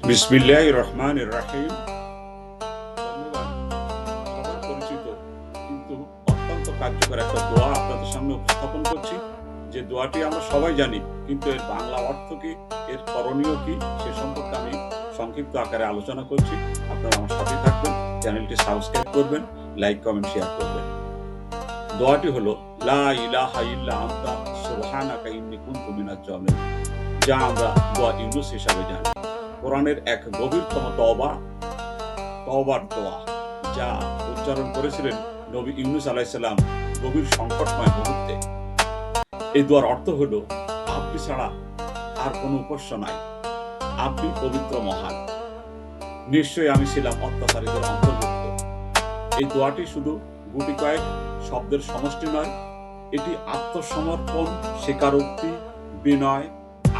বিসমিল্লাহির রহমানির রহিম। ধন্যবাদ। সবার পরিচিত কিন্তু অত্যন্ত কার্যকর একটা দোয়া আপনাদের সামনে উপস্থাপন করছি। যে দোয়াটি আমরা সবাই জানি, কিন্তু এর বাংলা অর্থ কি, এর করণীয় কি, সে সম্পর্কে আমি সংক্ষিপ্ত আকারে আলোচনা করছি। আপনারা আমার সাথে থাকবেন, চ্যানেলটি সাবস্ক্রাইব করবেন, লাইক, কমেন্ট, শেয়ার করবেন। দোয়াটি হলো লা ইলাহা ইল্লা আনতা সুবহানাকা ইন্নী কুনতু মিনাজ জালিমিন, যা আমরা দোয়া ইউনূস হিসাবে জানি। কোরআনের এক গভীরতম তওবার দোয়া, যা উচ্চারণ করেছিলেন নবী ইউনূস আলাইহিস সালাম গভীর সংকটময় মুহূর্তে। এই দোয়ার অর্থ হলো, আপনি ছাড়া আর কোনো উপাস্য নাই, আপনি পবিত্র মহান, নিশ্চয়ই আমি ছিলাম অত্যাচারীদের অন্তর্ভুক্ত। এই দোয়াটি শুধু গুটি কয়েক শব্দের সমষ্টি নয়, এটি আত্মসমর্পণ, স্বীকারোক্তি, বিনয়,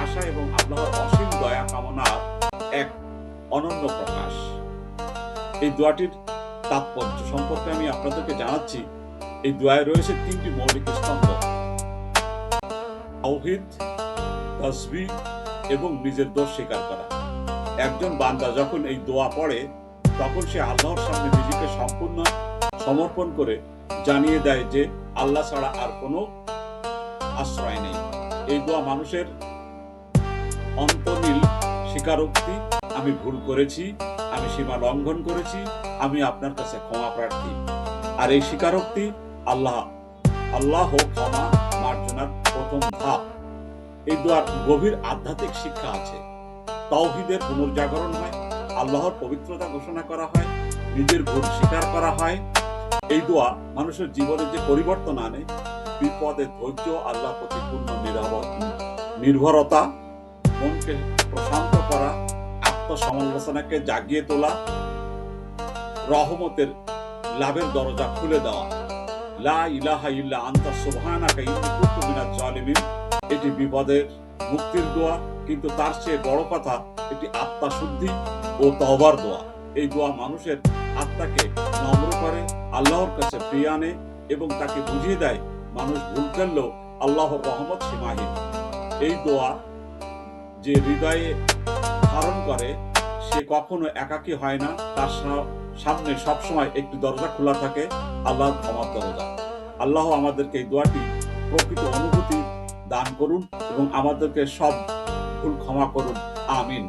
আশা এবং আল্লাহর অসীম দয়া কামনার এক অনন্য প্রকাশ। এই দোয়াটির তাৎপর্য সম্পর্কে আমি আপনাদেরকে জানাচ্ছি। এই দোয়ায় রয়েছে তিনটি মৌলিক স্তম্ভ: তাওহীদ, তাসবিহ এবং নিজের দোষ স্বীকার করা। একজন বান্দা যখন এই দোয়া পড়ে, তখন সে আল্লাহর সামনে নিজেকে সম্পূর্ণ সমর্পণ করে জানিয়ে দেয় যে আল্লাহ ছাড়া আর কোনো আশ্রয় নেই। এই দোয়া মানুষের অন্তর্নীল স্বীকারোক্তি, আমি ভুল করেছি, আমি সীমা লঙ্ঘন করেছি, আমি আপনার কাছে ক্ষমা প্রার্থী। আর এই স্বীকারোক্তি আল্লাহ ক্ষমা মার্জনার প্রথম ধাপ। এই দোয়ার গভীর আধ্যাত্মিক শিক্ষা আছে। তাওহীদের পুনর্জাগরণ হয়, আল্লাহর পবিত্রতা ঘোষণা করা হয়, নিজের ভুল স্বীকার করা হয়। এই দোয়া মানুষের জীবনে যে পরিবর্তন আনে, বিপদে ধৈর্য, আল্লাহ প্রতি পূর্ণ নির্ভরতা, মনকে প্রশান্ত করা, আত্মসমালোচনাকে জাগিয়ে তোলা, রহমতের লাভের দরজা খুলে দেওয়া। লা ইলাহা ইল্লা আনতা সুবহানাকা ইন্নী কুনতু মিনাজ জালিমিন, এটি বিপদের মুক্তির দোয়া, কিন্তু তার চেয়ে বড় কথা, এটি আত্মাশুদ্ধি ও তওবার দোয়া। এই দোয়া মানুষের আত্মাকে নম্র করে, আল্লাহর কাছে ফিরিয়ে আনে এবং তাকে বুঝিয়ে দেয় মানুষ ভুল করলেও আল্লাহর রহমত সীমাহীন। এই দোয়া যে হৃদয়ে ধারণ করে, সে কখনো একাকী হয় না। তার সামনে সবসময় একটি দরজা খোলা থাকে, আল্লাহর ক্ষমার দরজা। আল্লাহ আমাদেরকে এই দোয়াটি প্রকৃত অনুভূতি দান করুন এবং আমাদেরকে সব ভুল ক্ষমা করুন। আমিন।